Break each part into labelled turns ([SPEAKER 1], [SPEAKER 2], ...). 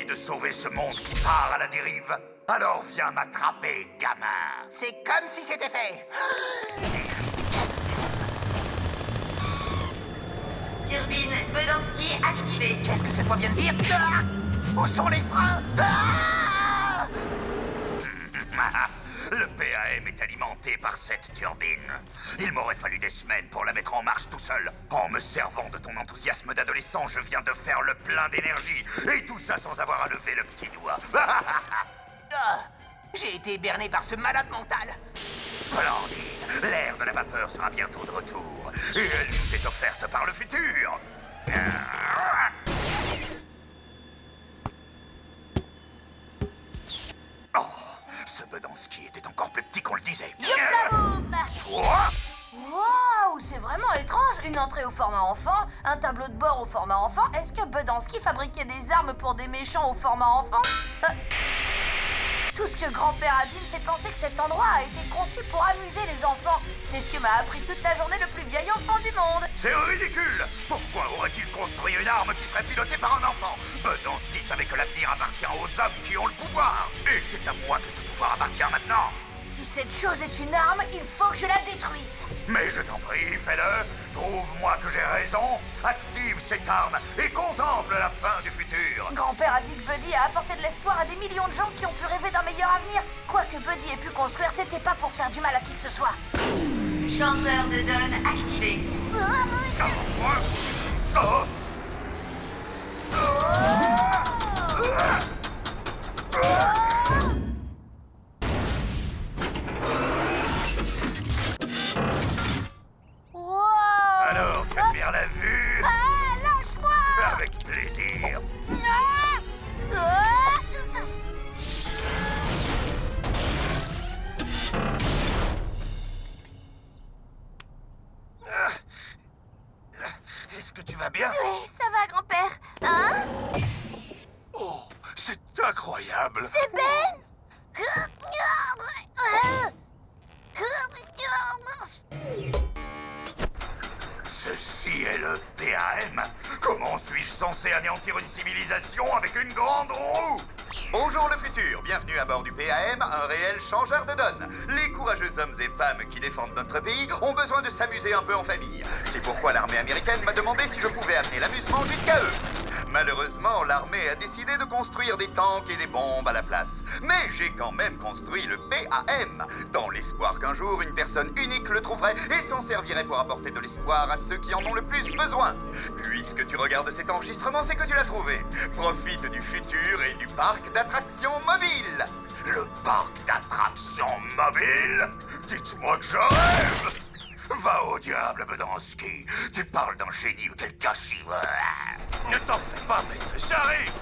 [SPEAKER 1] envie de sauver ce monde qui part à la dérive? Alors viens m'attraper, gamin.
[SPEAKER 2] C'est comme si c'était fait.
[SPEAKER 3] Turbine Bedanski activée.
[SPEAKER 2] Qu'est-ce que cette voix vient de dire? Ah! Où sont les freins? Ah!
[SPEAKER 1] Le PAM est alimenté par cette turbine. Il m'aurait fallu des semaines pour la mettre en marche tout seul. En me servant de ton enthousiasme d'adolescent, je viens de faire le plein d'énergie. Et tout ça sans avoir à lever le petit doigt.
[SPEAKER 2] Ah! J'ai été berné par ce malade mental.
[SPEAKER 1] Splendide. L'ère de la vapeur sera bientôt de retour. Et elle nous est offerte par le futur. Oh, ce Bedanski était encore plus petit qu'on le disait.
[SPEAKER 4] Youpla-boum!
[SPEAKER 1] Toi?
[SPEAKER 4] Waouh, c'est vraiment étrange. Une entrée au format enfant, un tableau de bord au format enfant. Est-ce que Bedanski fabriquait des armes pour des méchants au format enfant? Tout ce que grand-père a dit me fait penser que cet endroit a été conçu pour amuser les enfants. C'est ce que m'a appris toute la journée le plus vieil enfant du monde.
[SPEAKER 1] C'est ridicule. Pourquoi aurait-il construit une arme qui serait pilotée par un enfant? Bedanski savait que l'avenir appartient aux hommes qui ont le pouvoir. Et c'est à moi que ce pouvoir appartient maintenant.
[SPEAKER 4] Si cette chose est une arme, il faut que je la détruise.
[SPEAKER 1] Mais je t'en prie, fais-le. Prouve-moi que j'ai raison. Active cette arme et contemple la fin du futur.
[SPEAKER 4] Grand-père a dit que Buddy a apporté de l'espoir à des millions de gens qui ont pu rêver d'un meilleur avenir. Quoi que Buddy ait pu construire, c'était pas pour faire du mal à qui que ce soit.
[SPEAKER 3] Chanteur de Dawn activé.
[SPEAKER 1] Oh.
[SPEAKER 4] Wow!
[SPEAKER 1] Alors, tu admires la vue?
[SPEAKER 4] Ah, lâche-moi!
[SPEAKER 1] Avec plaisir.
[SPEAKER 4] Ah! Ah!
[SPEAKER 1] Est-ce que tu vas bien?
[SPEAKER 4] Oui, ça va, grand-père. Hein?
[SPEAKER 1] Oh, c'est incroyable.
[SPEAKER 4] C'est Ben!
[SPEAKER 1] Ceci est le PAM. Comment suis-je censé anéantir une civilisation avec une grande roue? Bonjour le futur, bienvenue à bord du PAM, un réel changeur de donne. Les courageux hommes et femmes qui défendent notre pays ont besoin de s'amuser un peu en famille. C'est pourquoi l'armée américaine m'a demandé si je pouvais amener l'amusement jusqu'à eux. Malheureusement, l'armée a décidé de construire des tanks et des bombes à la place. Mais j'ai quand même construit le PAM, dans l'espoir qu'un jour une personne unique le trouverait et s'en servirait pour apporter de l'espoir à ceux qui en ont le plus besoin. Puisque tu regardes cet enregistrement, c'est que tu l'as trouvé. Profite du futur et du parc d'attractions mobiles. Le parc d'attractions mobiles? Dites-moi que je rêve! Va au diable, Bedanski. Tu parles d'un génie ou quel gâchis. Ne t'en fais pas, Ben, j'arrive.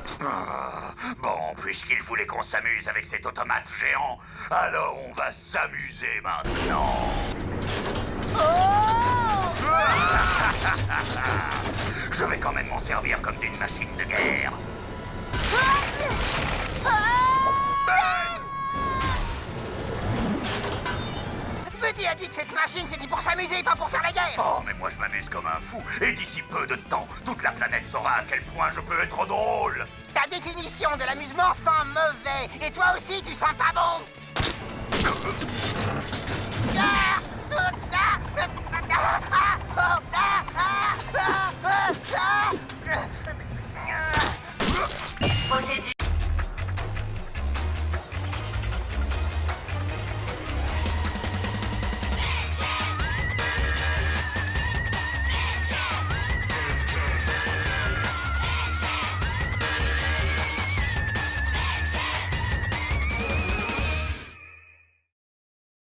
[SPEAKER 1] Bon, puisqu'il voulait qu'on s'amuse avec cet automate géant, alors on va s'amuser maintenant. Je vais quand même m'en servir comme d'une machine de guerre.
[SPEAKER 2] Buddy a dit que cette machine c'était pour s'amuser, pas pour faire la guerre.
[SPEAKER 1] Oh, mais moi je m'amuse comme un fou. Et d'ici peu de temps, toute la planète saura à quel point je peux être drôle.
[SPEAKER 2] Ta définition de l'amusement sent mauvais. Et toi aussi, tu sens pas bon.